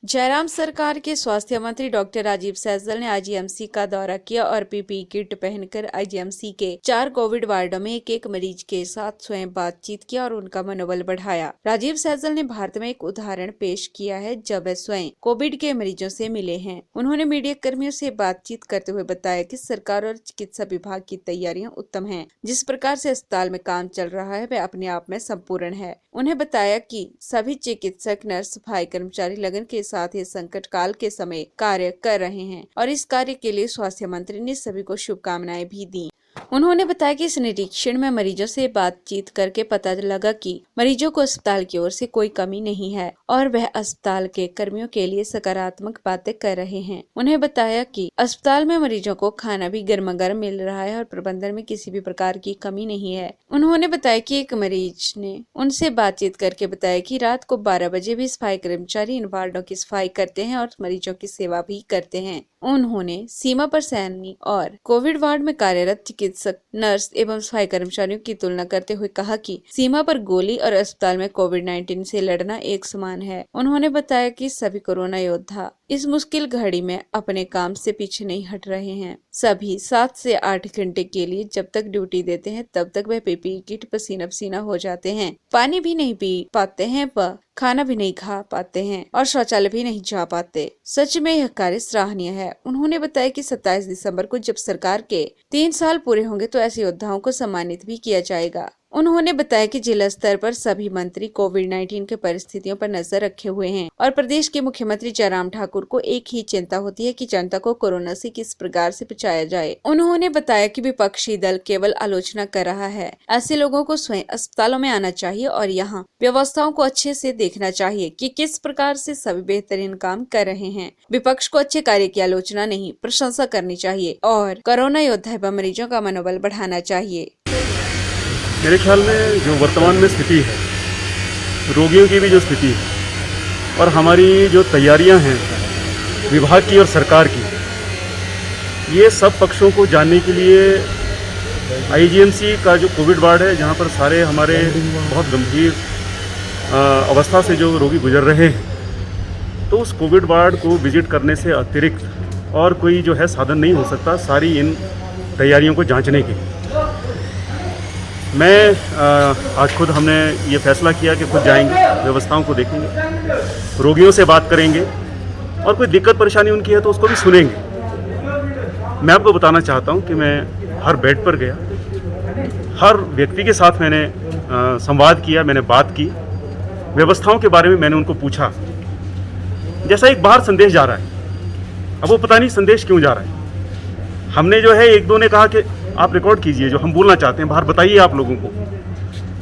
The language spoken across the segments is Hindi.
जयराम सरकार के स्वास्थ्य मंत्री डॉक्टर राजीव सैजल ने आईजीएमसी का दौरा किया और पीपीई किट पहनकर आईजीएमसी के 4 कोविड वार्डों में एक एक मरीज के साथ स्वयं बातचीत किया और उनका मनोबल बढ़ाया। राजीव सैजल ने भारत में एक उदाहरण पेश किया है जब वे स्वयं कोविड के मरीजों से मिले हैं। उन्होंने मीडिया कर्मियों से बातचीत करते हुए बताया कि सरकार और चिकित्सा विभाग की तैयारियां उत्तम हैं। जिस प्रकार से अस्पताल में काम चल रहा है वह अपने आप में संपूर्ण है। उन्हें बताया कि सभी चिकित्सक, नर्स, सफाई कर्मचारी लगन के साथ इस संकट काल के समय कार्य कर रहे हैं और इस कार्य के लिए स्वास्थ्य मंत्री ने सभी को शुभकामनाएं भी दी। उन्होंने बताया कि इस निरीक्षण में मरीजों से बातचीत करके पता लगा कि मरीजों को अस्पताल की ओर से कोई कमी नहीं है और वह अस्पताल के कर्मियों के लिए सकारात्मक बातें कर रहे हैं। उन्हें बताया कि अस्पताल में मरीजों को खाना भी गर्मा-गर्म मिल रहा है और प्रबंधन में किसी भी प्रकार की कमी नहीं है। उन्होंने बताया कि एक मरीज ने उनसे बातचीत करके बताया कि रात को 12 बजे भी सफाई कर्मचारी इन वार्डों की सफाई करते हैं और मरीजों की सेवा भी करते हैं। उन्होंने सीमा पर सैनिक और कोविड वार्ड में कार्यरत चिकित्सक, नर्स एवं सफाई कर्मचारियों की तुलना करते हुए कहा कि सीमा पर गोली और अस्पताल में कोविड-19 से लड़ना एक समान है। उन्होंने बताया कि सभी कोरोना योद्धा इस मुश्किल घड़ी में अपने काम से पीछे नहीं हट रहे हैं। सभी 7 से 8 घंटे के लिए जब तक ड्यूटी देते हैं तब तक वह पीपीई किट पसीना पसीना हो जाते हैं, पानी भी नहीं पी पाते हैं, व खाना भी नहीं खा पाते हैं और शौचालय भी नहीं जा पाते। सच में यह कार्य सराहनीय है। उन्होंने बताया कि 27 दिसंबर को जब सरकार के 3 साल पूरे होंगे तो ऐसे योद्धाओं को सम्मानित भी किया जाएगा। उन्होंने बताया कि जिला स्तर पर सभी मंत्री कोविड-19 के परिस्थितियों पर नजर रखे हुए हैं और प्रदेश के मुख्यमंत्री जयराम ठाकुर को एक ही चिंता होती है कि जनता को कोरोना से किस प्रकार से बचाया जाए। उन्होंने बताया कि विपक्षी दल केवल आलोचना कर रहा है। ऐसे लोगों को स्वयं अस्पतालों में आना चाहिए और यहाँ व्यवस्थाओं को अच्छे से देखना चाहिए कि किस प्रकार से सभी बेहतरीन काम कर रहे हैं। विपक्ष को अच्छे कार्य की आलोचना नहीं, प्रशंसा करनी चाहिए और कोरोना योद्धा एवं मरीजों का मनोबल बढ़ाना चाहिए। मेरे ख्याल में जो वर्तमान में स्थिति है, रोगियों की भी जो स्थिति है और हमारी जो तैयारियां हैं विभाग की और सरकार की, ये सब पक्षों को जानने के लिए आईजीएमसी का जो कोविड वार्ड है, जहां पर सारे हमारे बहुत गंभीर अवस्था से जो रोगी गुजर रहे हैं, तो उस कोविड वार्ड को विजिट करने से अतिरिक्त और कोई जो है साधन नहीं हो सकता सारी इन तैयारियों को जांचने के। मैं आज खुद हमने ये फैसला किया कि खुद जाएंगे, व्यवस्थाओं को देखेंगे, रोगियों से बात करेंगे और कोई दिक्कत परेशानी उनकी है तो उसको भी सुनेंगे। मैं आपको बताना चाहता हूँ कि मैं हर बेड पर गया, हर व्यक्ति के साथ मैंने संवाद किया, मैंने बात की, व्यवस्थाओं के बारे में मैंने उनको पूछा। जैसा एक बाहर संदेश जा रहा है, अब वो पता नहीं संदेश क्यों जा रहा है। हमने जो है, एक दो ने कहा कि आप रिकॉर्ड कीजिए जो हम बोलना चाहते हैं, बाहर बताइए आप लोगों को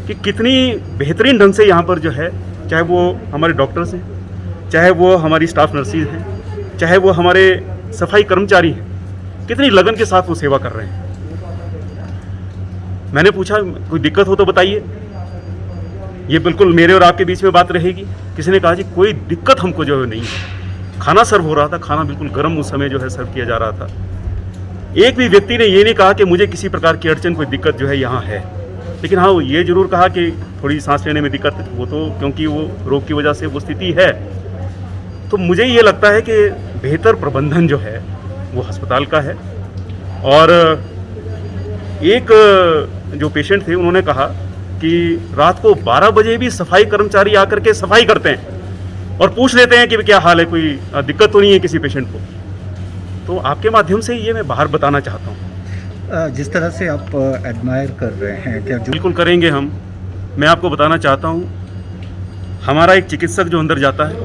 कि कितनी बेहतरीन ढंग से यहाँ पर जो है, चाहे वो हमारे डॉक्टर्स हैं, चाहे वो हमारी स्टाफ नर्सेज हैं, चाहे वो हमारे सफाई कर्मचारी हैं, कितनी लगन के साथ वो सेवा कर रहे हैं। मैंने पूछा कोई दिक्कत हो तो बताइए, ये बिल्कुल मेरे और आपके बीच में बात रहेगी। किसी ने कहा जी कोई दिक्कत हमको जो है नहीं है। खाना सर्व हो रहा था, खाना बिल्कुल गर्म उस समय जो है सर्व किया जा रहा था। एक भी व्यक्ति ने ये नहीं कहा कि मुझे किसी प्रकार की अड़चन, कोई दिक्कत जो है यहाँ है। लेकिन हाँ, ये जरूर कहा कि थोड़ी सांस लेने में दिक्कत, वो तो क्योंकि वो रोग की वजह से वो स्थिति है। तो मुझे ये लगता है कि बेहतर प्रबंधन जो है वो अस्पताल का है। और एक जो पेशेंट थे उन्होंने कहा कि रात को 12 बजे भी सफाई कर्मचारी आकर के सफाई करते हैं और पूछ लेते हैं कि क्या हाल है, कोई दिक्कत तो नहीं है किसी पेशेंट को। तो आपके माध्यम से ये मैं बाहर बताना चाहता हूँ। जिस तरह से आप एडमायर कर रहे हैं, क्या बिल्कुल करेंगे हम। मैं आपको बताना चाहता हूँ, हमारा एक चिकित्सक जो अंदर जाता है,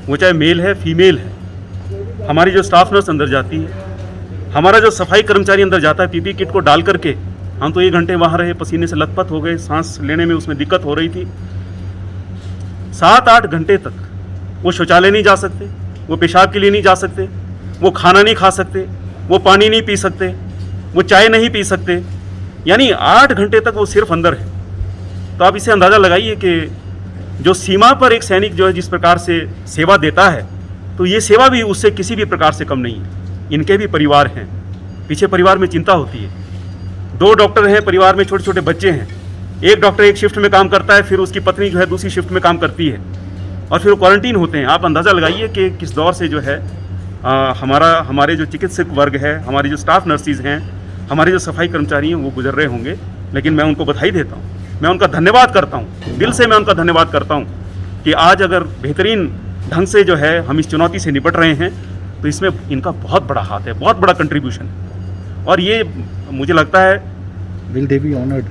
वो चाहे मेल है फीमेल है, हमारी जो स्टाफ नर्स अंदर जाती है, हमारा जो सफाई कर्मचारी अंदर जाता है, पीपी किट को डाल करके, हम तो 1 घंटे वहाँ रहे, पसीने से लथपथ हो गए, सांस लेने में उसमें दिक्कत हो रही थी। 7-8 घंटे तक वो शौचालय नहीं जा सकते, वो पेशाब के लिए नहीं जा सकते, वो खाना नहीं खा सकते, वो पानी नहीं पी सकते, वो चाय नहीं पी सकते, यानी 8 घंटे तक वो सिर्फ अंदर है। तो आप इसे अंदाज़ा लगाइए कि जो सीमा पर एक सैनिक जो है जिस प्रकार से सेवा देता है, तो ये सेवा भी उससे किसी भी प्रकार से कम नहीं है। इनके भी परिवार हैं, पीछे परिवार में चिंता होती है। 2 डॉक्टर हैं, परिवार में छोटे छोटे बच्चे हैं। एक डॉक्टर एक शिफ्ट में काम करता है, फिर उसकी पत्नी जो है दूसरी शिफ्ट में काम करती है। और फिर क्वारंटीन होते हैं। आप अंदाज़ा लगाइए कि किस दौर से जो है हमारे जो चिकित्सक वर्ग है, हमारे जो स्टाफ नर्सिस हैं, हमारे जो सफाई कर्मचारी हैं, वो गुजर रहे होंगे। लेकिन मैं उनको बधाई देता हूँ, मैं उनका धन्यवाद करता हूँ, दिल से मैं उनका धन्यवाद करता हूँ कि आज अगर बेहतरीन ढंग से जो है हम इस चुनौती से निपट रहे हैं, तो इसमें इनका बहुत बड़ा हाथ है, बहुत बड़ा कंट्रीब्यूशन है। और ये मुझे लगता है will they be honoured?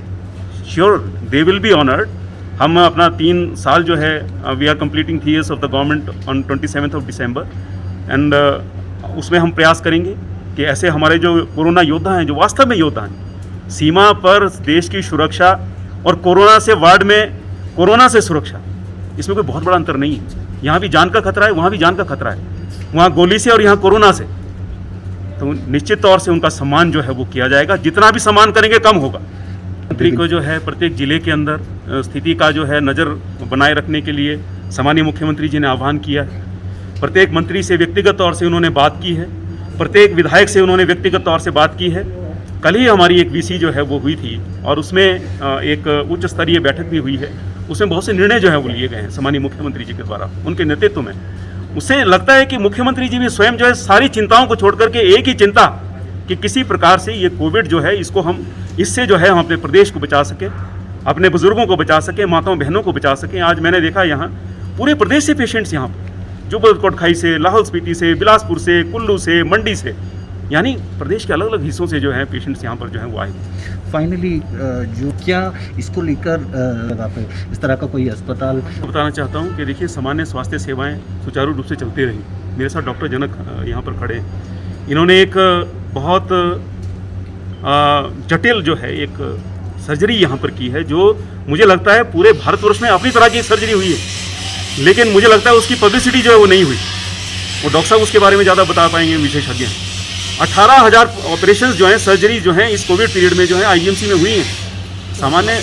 Sure they will be honoured. हम अपना 3 साल जो है we are completing 3 years of the government on 27th of December and उसमें हम प्रयास करेंगे कि ऐसे हमारे जो कोरोना योद्धा हैं, जो वास्तव में योद्धा हैं, सीमा पर देश की सुरक्षा और कोरोना से वार्ड में कोरोना से सुरक्षा, इसमें कोई बहुत बड़ा अंतर नहीं है। यहाँ भी जान का खतरा है, वहाँ भी जान का खतरा है, वहाँ गोली से और यहाँ कोरोना से। तो निश्चित तौर से उनका सम्मान जो है वो किया जाएगा, जितना भी सम्मान करेंगे कम होगा। मंत्री को जो है प्रत्येक जिले के अंदर स्थिति का जो है नज़र बनाए रखने के लिए सामान्य मुख्यमंत्री जी ने आह्वान किया है। प्रत्येक मंत्री से व्यक्तिगत तौर से उन्होंने बात की है, प्रत्येक विधायक से उन्होंने व्यक्तिगत तौर से बात की है। कल ही हमारी एक वीसी जो है वो हुई थी और उसमें एक उच्च स्तरीय बैठक भी हुई है। उसमें बहुत से निर्णय जो है वो लिए गए हैं सामान्य मुख्यमंत्री जी के द्वारा, उनके नेतृत्व में। उससे लगता है कि मुख्यमंत्री जी भी स्वयं जो है सारी चिंताओं को छोड़ करके एक ही चिंता कि किसी प्रकार से ये कोविड जो है इसको हम इससे जो है हम अपने प्रदेश को बचा सकें, अपने बुजुर्गों को बचा सकें, माताओं बहनों को बचा सकें। आज मैंने देखा यहाँ पूरे प्रदेश से पेशेंट्स यहाँ पर, जुब्बल कोटखाई से, लाहौल स्पीति से, बिलासपुर से, कुल्लू से, मंडी से, यानी प्रदेश के अलग अलग हिस्सों से जो है पेशेंट्स यहाँ पर जो है वो आए। फाइनली जो क्या इसको लेकर आप इस तरह का कोई अस्पताल? बताना चाहता हूँ कि देखिए सामान्य स्वास्थ्य सेवाएं सुचारू रूप से चलती रही। मेरे साथ डॉक्टर जनक यहाँ पर खड़े हैं। इन्होंने एक बहुत जटिल जो है एक सर्जरी यहाँ पर की है, जो मुझे लगता है पूरे भारतवर्ष में अपनी तरह की सर्जरी हुई है, लेकिन मुझे लगता है उसकी पब्लिसिटी जो है वो नहीं हुई। वो डॉक्टर साहब उसके बारे में ज़्यादा बता पाएंगे, विशेषज्ञ हैं। 18,000 ऑपरेशन जो हैं, सर्जरी जो हैं इस कोविड पीरियड में जो है आईजीएमसी में हुई हैं। सामान्य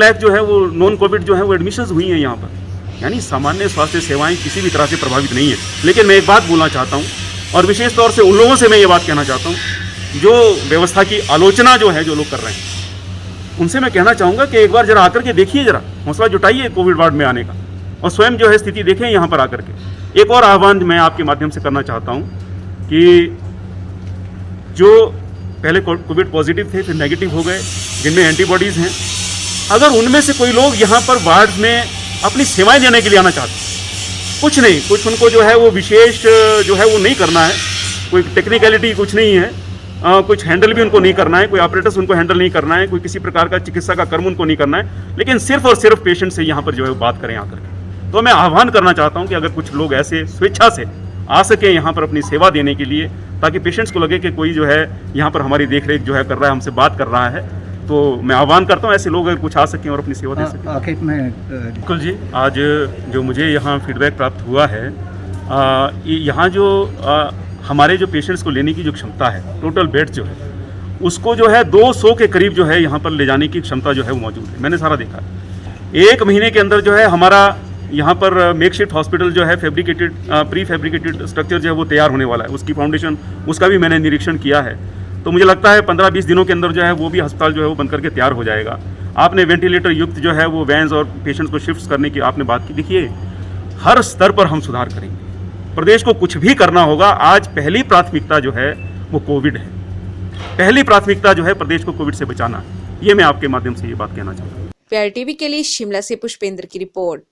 लाख जो है वो नॉन कोविड जो है वो एडमिशंस हुई हैं यहाँ पर। यानी सामान्य स्वास्थ्य सेवाएं किसी भी तरह से प्रभावित नहीं है। लेकिन मैं एक बात बोलना चाहता हूँ, और विशेष तौर से उन लोगों से मैं ये बात कहना चाहता हूँ जो व्यवस्था की आलोचना जो है जो लोग कर रहे हैं, उनसे मैं कहना चाहूँगा कि एक बार जरा आकर के देखिए, जरा हौसला जुटाइए कोविड वार्ड में आने का और स्वयं जो है स्थिति देखें यहाँ पर आकर के। एक और आह्वान मैं आपके माध्यम से करना चाहता हूँ कि जो पहले कोविड पॉजिटिव थे फिर नेगेटिव हो गए, जिनमें एंटीबॉडीज़ हैं, अगर उनमें से कोई लोग यहाँ पर वार्ड में अपनी सेवाएं देने के लिए आना चाहते हैं, कुछ नहीं, कुछ उनको जो है वो विशेष जो है वो नहीं करना है, कोई टेक्निकलिटी कुछ नहीं है, कुछ हैंडल भी उनको नहीं करना है, कोई ऑपरेटर्स उनको हैंडल नहीं करना है, कोई किसी प्रकार का चिकित्सा का कर्म उनको नहीं करना है, लेकिन सिर्फ और सिर्फ पेशेंट से यहाँ पर जो है वो बात करें आकर के। तो मैं आह्वान करना चाहता हूँ कि अगर कुछ लोग ऐसे स्वेच्छा से आ सके यहाँ पर अपनी सेवा देने के लिए, ताकि पेशेंट्स को लगे कि कोई जो है यहाँ पर हमारी देखरेख जो है कर रहा है, हमसे बात कर रहा है, तो मैं आह्वान करता हूँ ऐसे लोग अगर कुछ आ सकें और अपनी सेवा दे सकें। आखिर में बिल्कुल जी, आज जो मुझे यहाँ फीडबैक प्राप्त हुआ है, यहाँ जो हमारे जो पेशेंट्स को लेने की जो क्षमता है, टोटल बेड जो है उसको जो है 200 के करीब जो है यहाँ पर ले जाने की क्षमता जो है वो मौजूद है। मैंने सारा देखा है। 1 महीने के अंदर जो है हमारा यहाँ पर मेकशिफ्ट हॉस्पिटल जो है फैब्रिकेटेड प्री फैब्रिकेटेड स्ट्रक्चर जो है वो तैयार होने वाला है। उसकी फाउंडेशन उसका भी मैंने निरीक्षण किया है। तो मुझे लगता है 15-20 दिनों के अंदर जो है वो भी अस्पताल जो है वो बनकर के तैयार हो जाएगा। आपने वेंटिलेटर युक्त जो है वो वैन्स और पेशेंट्स को शिफ्ट करने की आपने बात की। देखिए हर स्तर पर हम सुधार करेंगे, प्रदेश को कुछ भी करना होगा। आज पहली प्राथमिकता जो है वो कोविड है, पहली प्राथमिकता जो है प्रदेश को कोविड से बचाना है। ये मैं आपके माध्यम से ये बात कहना चाहता हूँ। PRTV के लिए शिमला से पुष्पेंद्र की रिपोर्ट।